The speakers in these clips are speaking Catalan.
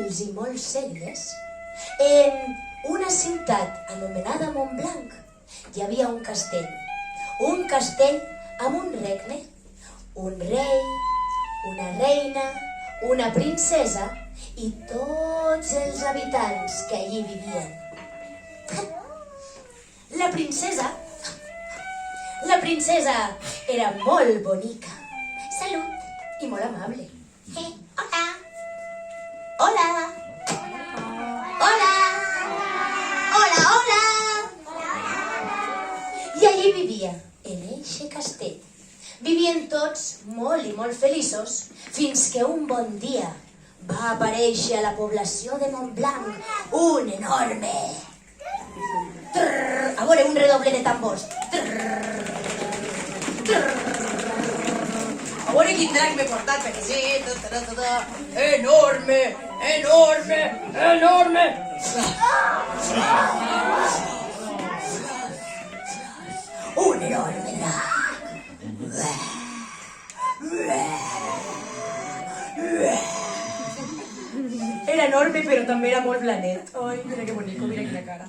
solemnes i molt sèries, en una ciutat anomenada Montblanc hi havia un castell amb un regne, un rei, una reina, una princesa i tots els habitants que allí vivien. La princesa era molt bonica, salut i molt amable. Hola! Hola! Hola! Hola, hola! I allí vivia, en eixe castell. Vivien tots molt i molt feliços fins que un bon dia va aparèixer a la població de Montblanc un enorme... A veure, un redoble de tambors. A veure quin drac m'he portat, perquè sí, enorme, enorme, enorme. Un enorme drac. Era enorme, però també era molt blanet. Ai, mira que bonico, mira quina cara.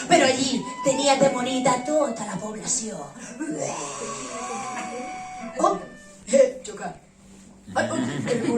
Però allí tenia atemorit a tota la població. Oh, Xoca. Ai, el cul.